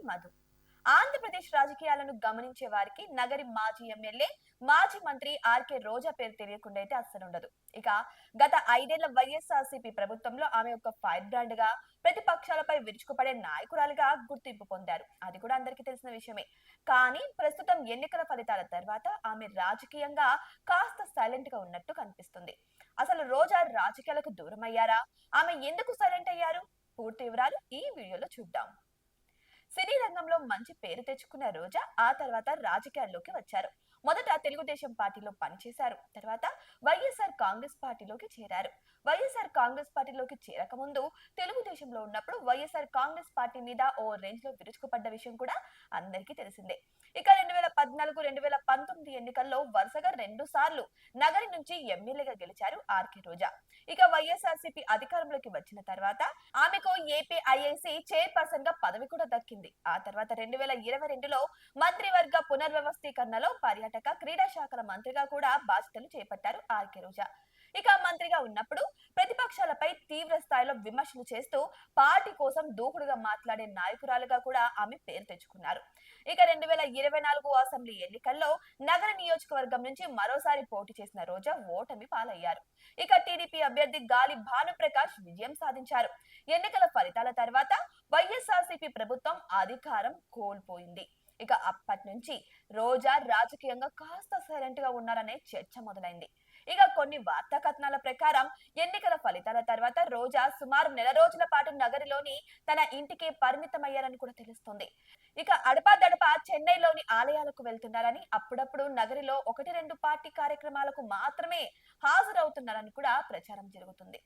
మధు. ఆంధ్రప్రదేశ్ రాజకీయాలను గమనించే వారికి నగరి మాజీ ఎమ్మెల్యే, మాజీ మంత్రి ఆర్కే రోజా పేరు తెలియకుండా అయితే అస్సలుండదు. ఇక గత 5 ఏళ్ల వైఎస్ఆర్సీపీ ప్రభుత్వంలో ఆమె ఒక ఫైర్ బ్రాండ్ గా, ప్రతిపక్షాలపై విరుచుకుపడే నాయకురాలుగా గుర్తింపు పొందారు. అది కూడా అందరికీ తెలిసిన విషయమే. కానీ ప్రస్తుతం ఎన్నికల ఫలితాల తర్వాత ఆమె రాజకీయంగా కాస్త సైలెంట్ గా ఉన్నట్టు కనిపిస్తుంది. అసలు రోజా రాజకీయాలకు దూరం అయ్యారా? ఆమె ఎందుకు సైలెంట్ అయ్యారు? పూర్తి వివరాలు ఈ వీడియోలో చూద్దాం. సినీ రంగంలో మంచి పేరు తెచ్చుకున్న రోజా ఆ తర్వాత రాజకీయాల్లోకి వచ్చారు. మొదట తెలుగుదేశం పార్టీలో పనిచేశారు. తర్వాత వైఎస్ఆర్ కాంగ్రెస్ పార్టీలోకి చేరారు. వైఎస్ఆర్ కాంగ్రెస్ పార్టీలోకి చేరక ముందు తెలుగుదేశంలో ఉన్నప్పుడు వైఎస్ఆర్ కాంగ్రెస్ పార్టీ మీద ఓ రేంజ్ లో విరుచుకుపడ్డ విషయం కూడా అందరికీ తెలిసిందే. ఇక 2014-2019 ఎన్నికల్లో వరుసగా 2 సార్లు నగరి నుంచి ఎమ్మెల్యేగా గెలిచారు ఆర్కే రోజా. ఇక వైఎస్ఆర్సీపీ అధికారంలోకి వచ్చిన తర్వాత ఆమెకు ఏపీఐఐసి చైర్పర్సన్ గా పదవి కూడా దక్కింది. ఆ తర్వాత 2022లో మంత్రివర్గ పునర్వ్యవస్థీకరణలో పర్యాటక క్రీడా శాఖల మంత్రిగా కూడా బాధ్యతలు చేపట్టారు ఆర్కే రోజా. ఇక మంత్రిగా ఉన్నప్పుడు ప్రతిపక్షాలపై తీవ్ర స్థాయిలో విమర్శలు చేస్తూ పార్టీ కోసం దూకుడుగా మాట్లాడే నాయకురాలుగా కూడా ఆమె పేరు తెచ్చుకున్నారు. ఇక 2024 అసెంబ్లీ ఎన్నికల్లో నగర నియోజకవర్గం నుంచి మరోసారి పోటీ చేసిన రోజా ఓటమి పాలయ్యారు. ఇక టీడీపీ అభ్యర్థి గాలి భానుప్రకాష్ విజయం సాధించారు. ఎన్నికల ఫలితాల తర్వాత వైఎస్ఆర్సీపీ ప్రభుత్వం అధికారం కోల్పోయింది. ఇక అప్పటి నుంచి రోజా రాజకీయంగా కాస్త సైలెంట్ గా ఉన్నారనే చర్చ మొదలైంది. ఇక కొన్ని వార్తా కథనాల ప్రకారం ఎన్నికల ఫలితాల తర్వాత రోజా సుమారు నెల రోజుల పాటు నగరిలోని తన ఇంటికే పరిమితమయ్యారని కూడా తెలుస్తుంది. ఇక అడపాదడపా చెన్నైలోని ఆలయాలకు వెళ్తున్నారని, అప్పుడప్పుడు నగరిలో 1-2 పార్టీ కార్యక్రమాలకు మాత్రమే హాజరవుతున్నారని కూడా ప్రచారం జరుగుతుంది.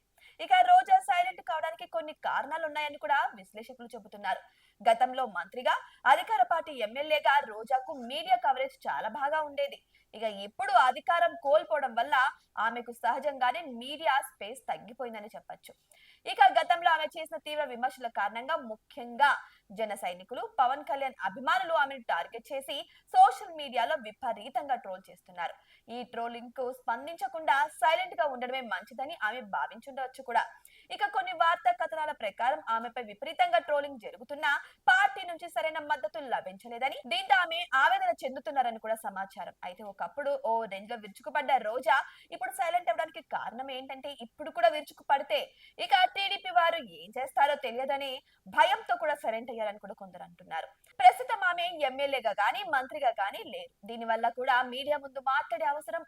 ఇక రోజా సైలెంట్ కావడానికి కొన్ని కారణాలున్నాయని కూడా విశ్లేషకులు చెబుతున్నారు. గతంలో మంత్రిగా, అధికార పార్టీ ఎమ్మెల్యేగా రోజాకు మీడియా కవరేజ్ చాలా బాగా ఉండేది. ఇక ఇప్పుడు అధికారం కోల్పోవడం వల్ల ఆమెకు సహజంగానే మీడియా స్పేస్ తగ్గిపోయిందని చెప్పొచ్చు. ఇక గతంలో ఆమె చేసిన తీవ్ర విమర్శల కారణంగా ముఖ్యంగా జన సైనికులు, పవన్ కళ్యాణ్ అభిమానులు ఆమెను టార్గెట్ చేసి సోషల్ మీడియాలో విపరీతంగా ట్రోల్ చేస్తున్నారు. ఈ ట్రోలింగ్ కు స్పందించకుండా సైలెంట్ గా ఉండడమే మంచిదని ఆమె భావించుండవచ్చు కూడా. ఇక కొన్ని వార్తా కథనాల ప్రకారం ఆమెపై విపరీతంగా ట్రోలింగ్ జరుగుతున్నా పార్టీ నుంచి సరైన మద్దతు లభించలేదని, దీంతో ఆమె ఆవేదన చెందుతున్నారని కూడా సమాచారం. అయితే ఒకప్పుడు ఓ రేంజ్ లో విరుచుకుపడ్డ రోజా ఇప్పుడు సైలెంట్ అవ్వడానికి కారణం ఏంటంటే, ఇప్పుడు కూడా విరుచుకు పడితే ఇక టీడీపీ వారు ఏం చేస్తారో తెలియదని భయంతో కూడా సైలెంట్ అయ్యారని కూడా కొందరు అంటున్నారు. ప్రస్తుతం ఆమె ఎమ్మెల్యేగా గానీ, మంత్రిగా గానీ లేరు. దీనివల్ల కూడా మీడియా ముందు మాట్లాడే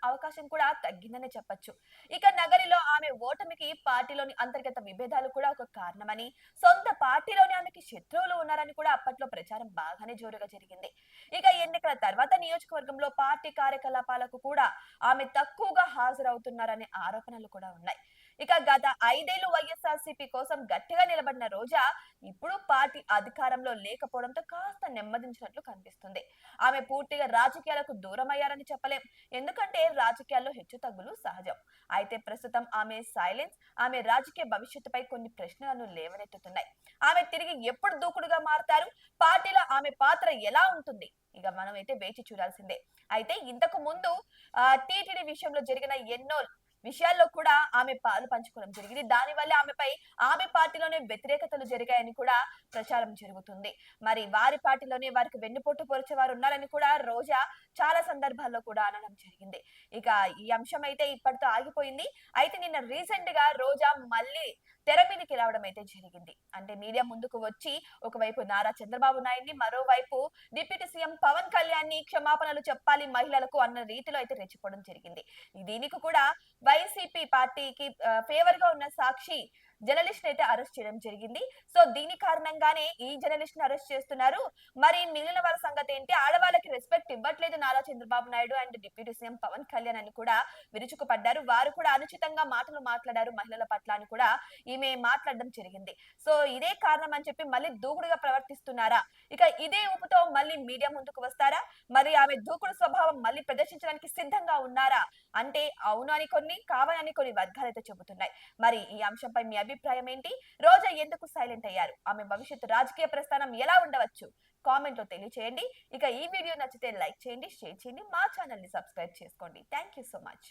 అవకాశం కూడా తగ్గిందని చెప్పొచ్చు. ఇక నగరిలో ఆమె ఓటమికి పార్టీలోని అంతర్గత విభేదాలు కూడా ఒక కారణమని, సొంత పార్టీలోనే ఆమెకి శత్రువులు ఉన్నారని కూడా అప్పట్లో ప్రచారం బాగానే జోరుగా జరిగింది. ఇక ఎన్నికల తర్వాత నియోజకవర్గంలో పార్టీ కార్యకలాపాలకు కూడా ఆమె తక్కువగా హాజరవుతున్నారనే ఆరోపణలు కూడా ఉన్నాయి. ఇక గత 5 ఏళ్లు వైఎస్ఆర్సీపీ కోసం గట్టిగా నిలబడిన రోజా ఇప్పుడు పార్టీ అధికారంలో లేకపోవడంతో కాస్త నెమ్మదించినట్లు కనిపిస్తుంది. ఆమె పూర్తిగా రాజకీయాలకు దూరం అయ్యారని చెప్పలేం. ఎందుకంటే రాజకీయాల్లో హెచ్చుతగ్గులు సహజం. అయితే ప్రస్తుతం ఆమె సైలెన్స్ ఆమె రాజకీయ భవిష్యత్తుపై కొన్ని ప్రశ్నలను లేవనెత్తుతున్నాయి. ఆమె తిరిగి ఎప్పుడు దూకుడుగా మారతారు? పార్టీలో ఆమె పాత్ర ఎలా ఉంటుంది? ఇక మనం అయితే వేచి చూడాల్సిందే. అయితే ఇంతకు ముందు టీటీడీ విషయంలో జరిగిన ఎన్నో విషయాల్లో కూడా ఆమె పాలు పంచుకోవడం జరిగింది. దానివల్ల ఆమె పార్టీలోనే వ్యతిరేకతలు జరిగాయని కూడా ప్రచారం జరుగుతుంది. మరి వారి పార్టీలోనే వారికి వెన్నుపోటు పొడిచే వారు ఉన్నారని కూడా రోజా చాలా సందర్భాల్లో కూడా అనడం జరిగింది. ఇక ఈ అంశం అయితే ఇప్పటితో ఆగిపోయింది. అయితే నిన్న రీసెంట్ గా రోజా మళ్ళీ తెర మీదకి రావడం అయితే జరిగింది. అంటే మీడియా ముందుకు వచ్చి ఒకవైపు నారా చంద్రబాబు నాయుడిని, మరోవైపు డిప్యూటీ సీఎం పవన్ కళ్యాణ్ ని క్షమాపణలు చెప్పాలి మహిళలకు అన్న రీతిలో అయితే రెచ్చిపోవడం జరిగింది. దీనికి కూడా వైసీపీ పార్టీకి ఫేవర్ గా ఉన్న సాక్షి జర్నలిస్ట్ అయితే అరెస్ట్ చేయడం జరిగింది. సో దీని కారణంగానే ఈ జర్నలిస్ట్ ని అరెస్ట్ చేస్తున్నారు. మరి మిగిలిన వాళ్ళ సంగతి ఏంటి? ఆడవాళ్ళకి రెస్పెక్ట్ ఇవ్వట్లేదు Nara Chandrababu Naidu and deputy CM Pawan Kalyan అని కూడా విరుచుకుపడ్డారు. వారు కూడా అనుచితంగా మాటలు మాట్లాడారు మహిళల పట్ల అని కూడా ఈమె మాట్లాడడం జరిగింది. సో ఇదే కారణం అని చెప్పి మళ్ళీ దూకుడుగా ప్రవర్తిస్తున్నారా? ఇక ఇదే ఊపుతో మళ్ళీ మీడియా ముందుకు వస్తారా? మరి ఆమె దూకుడు స్వభావం మళ్ళీ ప్రదర్శించడానికి సిద్ధంగా ఉన్నారా అంటే అవును అని కొన్ని, కావాలని కొన్ని వర్గాలు అయితే చెబుతున్నాయి. మరి ఈ అంశంపై మీ అభిప్రాయం ఏంటి? రోజా ఎందుకు సైలెంట్ అయ్యారు? ఆమె భవిష్యత్తు రాజకీయ ప్రస్థానం ఎలా ఉండవచ్చు? కామెంట్ లో తెలియచేయండి. ఇక ఈ వీడియో నచ్చితే లైక్ చేయండి, షేర్ చేయండి, మా ఛానల్ ని సబ్స్క్రైబ్ చేసుకోండి. Thank you so much.